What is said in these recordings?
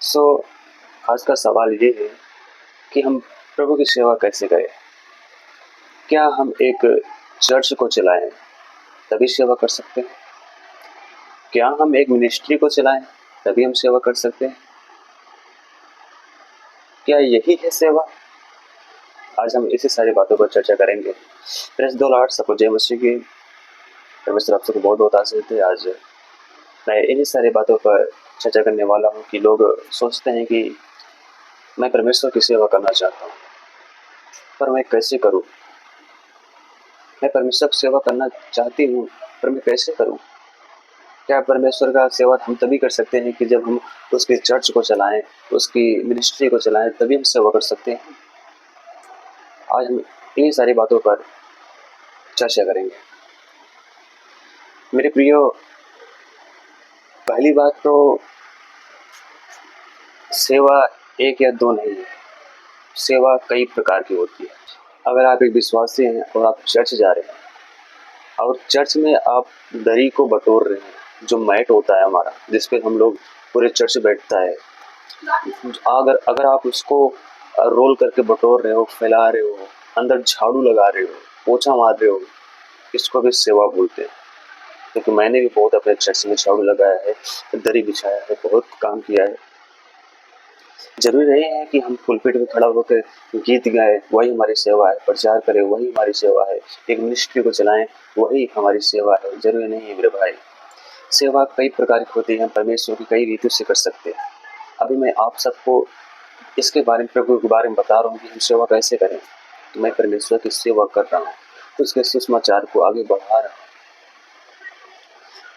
सो आज का सवाल ये है कि हम प्रभु की सेवा कैसे करें। क्या हम एक चर्च को चलाएं तभी सेवा कर सकते हैं? क्या हम एक मिनिस्ट्री को चलाएं तभी हम सेवा कर सकते हैं? क्या यही है सेवा? आज हम इसी सारी बातों पर चर्चा करेंगे। प्रेस द लॉर्ड, सबको जय मसीह की। परमेश्वर आप सबको बहुत बहुत आशीष दे। आज मैं इन्हीं सारी बातों पर चर्चा करने वाला हूँ कि लोग सोचते हैं कि मैं परमेश्वर की सेवा करना चाहता हूँ, पर मैं कैसे करूँ? मैं परमेश्वर की सेवा करना चाहती हूँ, पर मैं कैसे करूँ? क्या परमेश्वर का सेवा हम तभी कर सकते हैं कि जब हम उसके चर्च को चलाएं, उसकी मिनिस्ट्री को चलाएं, तभी हम सेवा कर सकते हैं। आज हम इन्हीं सारी बातों पर चर्चा करेंगे। मेरे प्रियो, पहली बात तो सेवा एक या दो नहीं है, सेवा कई प्रकार की होती है। अगर आप एक विश्वासी हैं और आप चर्च जा रहे हैं और चर्च में आप दरी को बटोर रहे हैं, जो मैट होता है हमारा जिस पे हम लोग पूरे चर्च बैठता है, अगर आप उसको रोल करके बटोर रहे हो, फैला रहे हो, अंदर झाड़ू लगा रहे हो, पोछा मार रहे हो, इसको भी सेवा बोलते हैं। क्योंकि मैंने भी बहुत अपने चर्च में झाड़ू लगाया है, दरी बिछाया है, बहुत काम किया है। जरूरी नहीं है कि हम पुलपिट में खड़ा होकर गीत गाए वही हमारी सेवा है, प्रचार करें वही हमारी सेवा है, एक मिनिस्ट्री को चलाएं वही हमारी सेवा है। जरूरी नहीं है मेरे भाई। सेवा कई प्रकार की होती है, परमेश्वर की कई रीतियों से कर सकते हैं। अभी मैं आप सबको इसके बारे में, प्रभु के बारे में बता रहा हूँ कि हम सेवा कैसे करें। तो मैं परमेश्वर की सेवा कर रहा हूँ, तो उसके सुसमाचार को आगे बढ़ा रहा हूँ,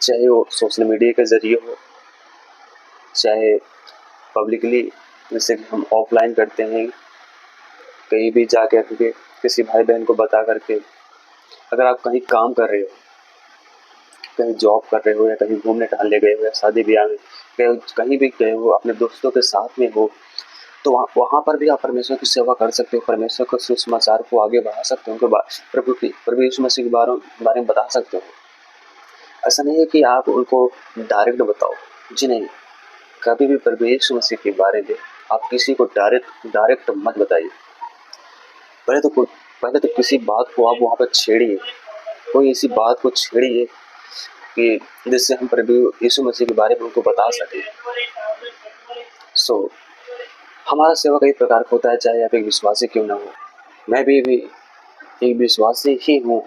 चाहे वो सोशल मीडिया के जरिए हो, चाहे पब्लिकली, जैसे कि हम ऑफलाइन करते हैं, कहीं भी जा करके किसी भाई बहन को बता करके। अगर आप कहीं काम कर रहे हो, कहीं जॉब कर रहे हो, या कहीं घूमने टहलने गए हो, या शादी ब्याह में कहीं भी गए हो, अपने दोस्तों के साथ में हो, तो वहाँ पर भी आप परमेश्वर की सेवा कर सकते हो, परमेश्वर के सुसमाचार को आगे बढ़ा सकते हो, प्रभु यीशु मसीह के बारे में बता सकते हो। ऐसा नहीं है कि आप उनको डायरेक्ट बताओ, जी नहीं, कभी भी प्रभु यीशु मसीह के बारे में आप किसी को डायरेक्ट मत बताइए। पहले तो किसी बात को आप वहाँ पर छेड़िए, कोई ऐसी बात को छेड़िए कि जिससे हम प्रभु यीशु मसीह के बारे में उनको बता सकें। हमारा सेवा कई प्रकार का होता है, चाहे आप एक विश्वासी क्यों ना हो। मैं भी एक विश्वासी ही हूँ।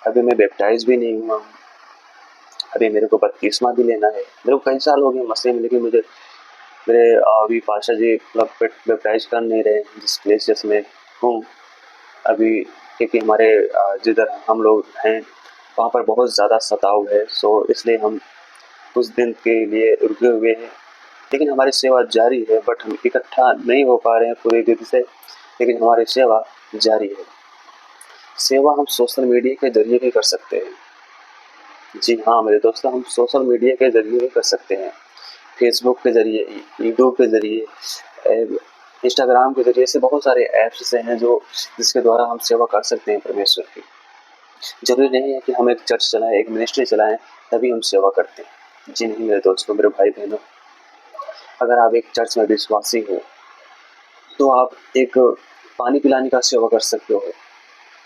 अभी मैं बैप्टाइज भी नहीं हुआ हूँ, अभी मेरे को बपतिस्मा भी लेना है। मेरे को कई साल हो गए मसीह में, लेकिन मेरे अभी पाशा जी मतलब बैप्टाइज कर नहीं रहे जिस प्लेसेस में हूँ अभी, क्योंकि हमारे जिधर हम लोग हैं वहाँ पर बहुत ज़्यादा सताव है। इसलिए हम कुछ दिन के लिए रुके हुए हैं, लेकिन हमारी सेवा जारी है। बट हम इकट्ठा नहीं हो पा रहे हैं पूरे दिन से, लेकिन हमारी सेवा जारी है। सेवा हम सोशल मीडिया के जरिए भी कर सकते हैं। जी हाँ मेरे दोस्तों, हम सोशल मीडिया के जरिए भी कर सकते हैं। फेसबुक के जरिए, यूट्यूब के जरिए, इंस्टाग्राम के जरिए, से बहुत सारे ऐप्स से हैं जिसके द्वारा हम सेवा कर सकते हैं परमेश्वर की। जरूरी नहीं है कि हम एक चर्च चलाएं, एक मिनिस्ट्री चलाएं तभी हम सेवा करते हैं। जी नहीं मेरे दोस्तों, मेरे भाई बहनों, अगर आप एक चर्च में विश्वासी हो तो आप एक पानी पिलाने का सेवा कर सकते हो,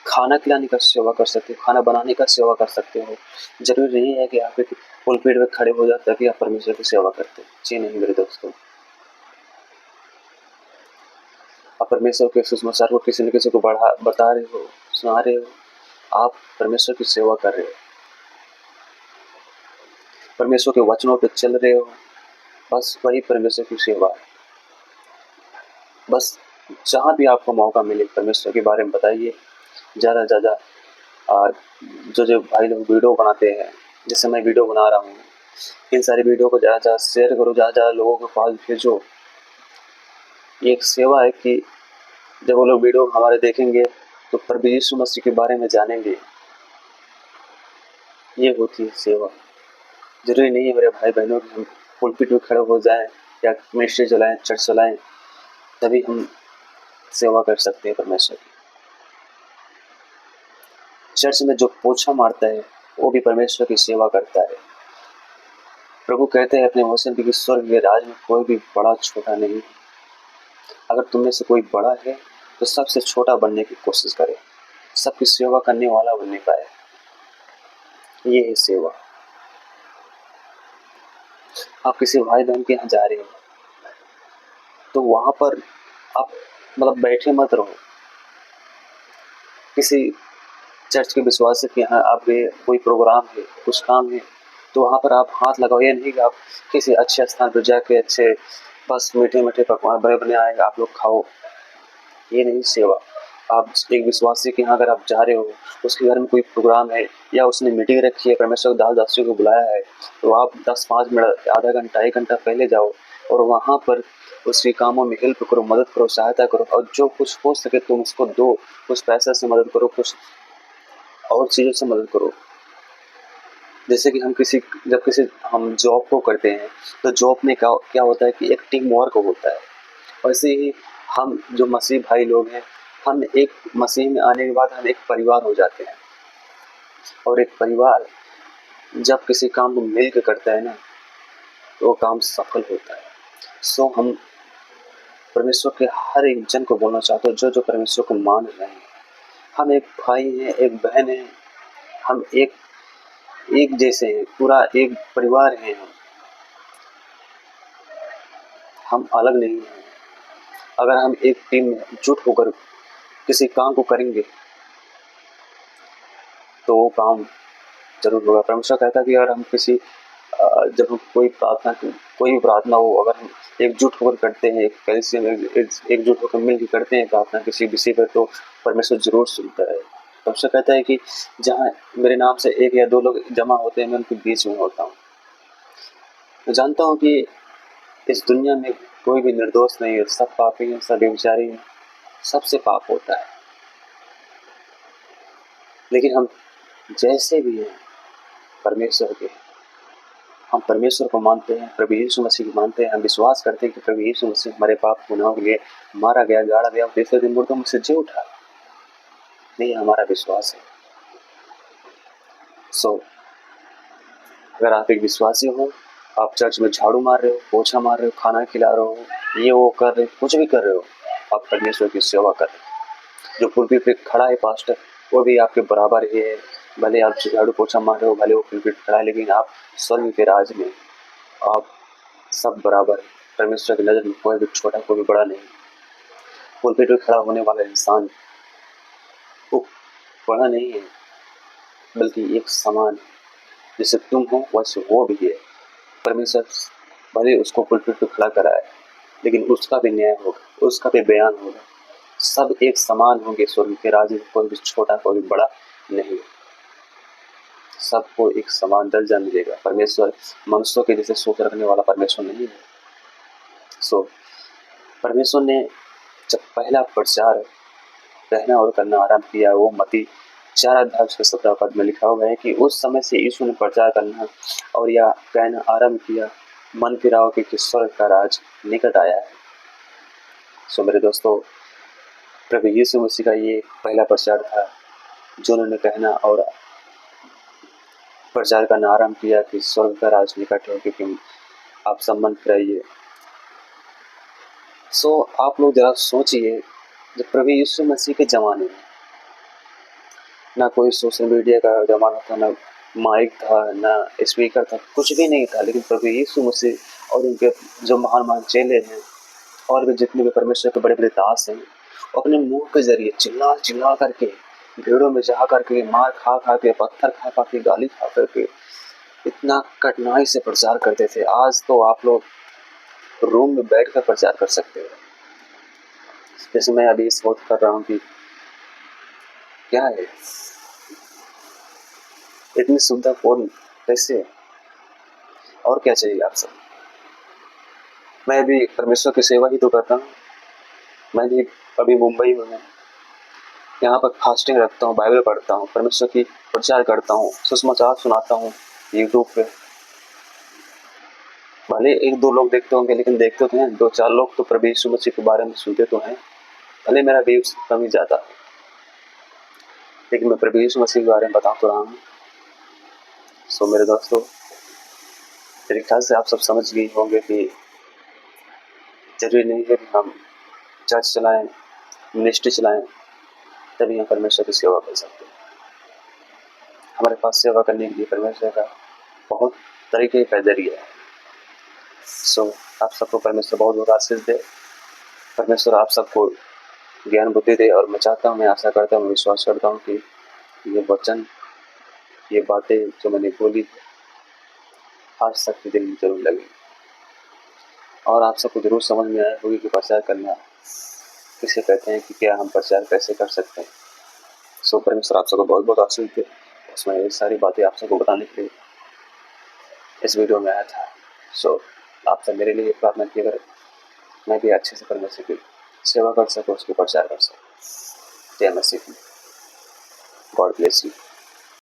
खाना खिलाने का सेवा कर सकते हो, खाना बनाने का सेवा कर सकते हो। जरूरी नहीं है कि आप एक पुलपिट में खड़े हो जाते तभी आप परमेश्वर की सेवा करते हो। जी नहीं मेरे दोस्तों, आप परमेश्वर के सुसमाचार को किसी न किसी को बता रहे हो, सुना रहे हो, आप परमेश्वर की सेवा कर रहे हो, परमेश्वर के वचनों पर चल रहे हो, बस वही परमेश्वर की सेवा है। बस जहाँ भी आपको मौका मिले परमेश्वर के बारे में बताइए। ज़्यादा से ज़्यादा जो भाई लोग वीडियो बनाते हैं, जैसे मैं वीडियो बना रहा हूँ, इन सारी वीडियो को ज़्यादा से ज़्यादा शेयर करो, ज़्यादा से ज़्यादा लोगों के पास भेजो। ये एक सेवा है कि जब वो लोग वीडियो हमारे देखेंगे तो प्रभु यीशु मसीह के बारे में जानेंगे। ये होती है सेवा। जरूरी नहीं है मेरे भाई बहनों कि हम पुलपिट में खड़े हो जाएं या मिनिस्ट्री चलाएं, चर्च चलाएं तभी हम सेवा कर सकते हैं परमेश्वर की। चर्च में जो पोछा मारता है वो भी परमेश्वर की सेवा करता है। प्रभु कहते हैं अपने वचन में कि स्वर्ग के राज में कोई भी बड़ा छोटा नहीं है। अगर तुम में से कोई बड़ा है तो सबसे छोटा बनने की कोशिश करे, सबकी सेवा करने वाला बनने पाए। ये है सेवा। आप किसी भाई बहन के यहाँ जा रहे हो तो वहां पर आप मतलब बैठे मत रहो। किसी चर्च के विश्वासी के यहाँ आप गए, कोई प्रोग्राम है, कुछ काम है, तो वहाँ पर आप हाथ लगाओ। ये नहीं कि आप किसी अच्छे स्थान पर जाके अच्छे बस मीठे मीठे पकवान बने बने आएगा आप लोग खाओ, ये नहीं सेवा। आप एक विश्वासी के यहाँ अगर आप जा रहे हो, उसके घर में कोई प्रोग्राम है या उसने मीटिंग रखी है, परमेश्वर दास दासियों को बुलाया है, तो आप 10-5 मिनट, आधा घंटा, 1 घंटा पहले जाओ और वहाँ पर उसके कामों में हेल्प करो, मदद करो, सहायता करो, और जो कुछ हो सके तुम उसको दो। कुछ पैसे से मदद करो, कुछ और चीज़ों से मदद करो। जैसे कि हम जॉब को करते हैं तो जॉब में क्या होता है कि एक टीम वर्क होता है। वैसे ही हम जो मसीह भाई लोग हैं, हम एक मसीह में आने के बाद हम एक परिवार हो जाते हैं, और एक परिवार जब किसी काम को मिल के करता है ना, तो वो काम सफल होता है। सो हम परमेश्वर के हर एक जन को बोलना चाहते हैं, जो जो परमेश्वर को मान रहे हैं, हम एक भाई हैं, एक बहन है, हम एक जैसे हैं, पूरा एक परिवार है। हम अलग नहीं हैं। अगर हम एक टीम में जुट होकर किसी काम को करेंगे तो वो काम जरूर होगा। परमेश्वर कहता है कि अगर हम जब हम कोई भी प्रार्थना हो, अगर हम एकजुट होकर करते हैं, एकजुट होकर मिलकर करते हैं प्रार्थना किसी विषय पर, तो परमेश्वर जरूर सुनता है। परमेश्वर कहता है कि जहाँ मेरे नाम से 1 या 2 लोग जमा होते हैं, मैं उनके बीच में होता हूँ। मैं जानता हूँ कि इस दुनिया में कोई भी निर्दोष नहीं है, सब पापी हैं, सब व्यभिचारी हैं, सबसे पाप होता है। लेकिन हम जैसे भी हैं परमेश्वर के, हम परमेश्वर को मानते हैं, प्रभु यीशु मसीह को मानते हैं, हम विश्वास करते हैं कि प्रभु यीशु मसीह हमारे पाप गुनाहों के लिए मारा गया, गाड़ा गया, तीसरे दिन मुर्दों में से जी उठा। नहीं, हमारा विश्वास है। सो अगर आप एक विश्वासी हो, आप चर्च में झाड़ू मार रहे हो, पोछा मार रहे हो, खाना खिला रहे हो, ये वो कर रहे हो, कुछ भी कर रहे हो, आप परमेश्वर की सेवा कर रहे हो। जो पुलपिट पे खड़ा है पास्टर, वो भी आपके बराबर ही है। भले आप झाड़ू पोछा मार रहे हो, भले वो पुलपिट खड़ा है, लेकिन आप स्वर्ग के राज में आप सब बराबर है। परमेश्वर की नज़र में कोई भी छोटा, कोई भी बड़ा नहीं। पुलपिट पे खड़ा होने वाला इंसान वो बड़ा नहीं है, बल्कि एक समान है। जैसे तुम हो वैसे वो भी है। परमेश्वर भले उसको पुलपिट पे खड़ा कराए, लेकिन उसका भी न्याय होगा, उसका भी बयान होगा। सब एक समान होंगे स्वर्ग के राज्य में, कोई भी छोटा, कोई भी बड़ा नहीं। सबको एक समान दर्जा मिलेगा। परमेश्वर मनुष्यों के जैसे सोच रखने वाला परमेश्वर नहीं है। सो परमेश्वर ने जब पहला प्रचार कहना और करना आरंभ किया, वो मत्ती 4:17 में लिखा हुआ है कि उस समय से यीशु ने प्रचार करना और या कहना आरंभ किया, मन फिराओ कि स्वर्ग का राज निकट आया है। सो मेरे दोस्तों, प्रभु यीशु मसीह का ये पहला प्रचार था जो उन्होंने कहना और प्रचार करना आरंभ किया कि स्वर्ग का राज निकट है, क्योंकि आप सब मन फिराइए। सो आप लोग जरा सोचिए, जब प्रभु यीशु मसीह के ज़माने में ना कोई सोशल मीडिया का ज़माना था, ना माइक था, ना स्पीकर था, कुछ भी नहीं था, लेकिन प्रभु यीशु मसीह और उनके जो महान महान चेले हैं और भी जितने भी परमेश्वर के बड़े बड़े दास हैं, अपने मुंह के जरिए चिल्ला चिल्ला करके, भीड़ों में जा करके, मार खा खा के, पत्थर खा खा के, गाली खा करके इतना कठिनाई से प्रचार करते थे। आज तो आप लोग रूम में बैठ कर प्रचार कर सकते हो। जैसे मैं अभी सोच कर रहा हूँ कि क्या है, इतनी सुविधा फोन कैसे, और क्या चाहिए आप सब। मैं भी परमेश्वर की सेवा ही तो करता हूँ। मैं भी अभी मुंबई में हूँ, यहाँ पर फास्टिंग रखता हूँ, बाइबल पढ़ता हूँ, परमेश्वर की प्रचार करता हूँ, सुसमाचार सुनाता हूँ यूट्यूब पे। भले 1-2 लोग देखते होंगे, लेकिन देखते तो हैं 2-4 लोग तो प्रभु यीशु मसीह के बारे में सुनते तो हैं। भले मेरा व्यूज कम ही ज़्यादा है, लेकिन मैं प्रभु यीशु मसीह के बारे में बता तो रहा हूँ। सो मेरे दोस्तों, मेरे ख्याल से आप सब समझ गए होंगे कि जरूरी नहीं है कि हम चर्च चलाएं, मिनिस्ट्री चलाएं, तभी हम परमेश्वर की सेवा कर सकते हैं। हमारे पास सेवा करने के लिए परमेश्वर का बहुत तरीके का जरिया है। सो आप सबको परमेश्वर बहुत बहुत आशीष दे। परमेश्वर आप सबको ज्ञान बुद्धि दे। और मैं चाहता हूँ, मैं आशा करता हूँ, विश्वास करता हूँ कि ये वचन, ये बातें जो मैंने बोली आज सबके दिल में जरूर लगेगी और आप सबको जरूर समझ में आया होगी कि प्रचार करना किसे कहते हैं, कि क्या हम प्रचार कैसे कर सकते हैं। सो परमेश्वर आप सबको बहुत बहुत आशीष दे। उसमें ये सारी बातें आप सबको बताने के लिए इस वीडियो में आया था। सो आप सब मेरे लिए प्रार्थना किया करें, मैं भी अच्छे से परमेश्वर की सेवा कर सकूँ, उसको प्रचार कर सकूँ। जय मसीह। God bless you.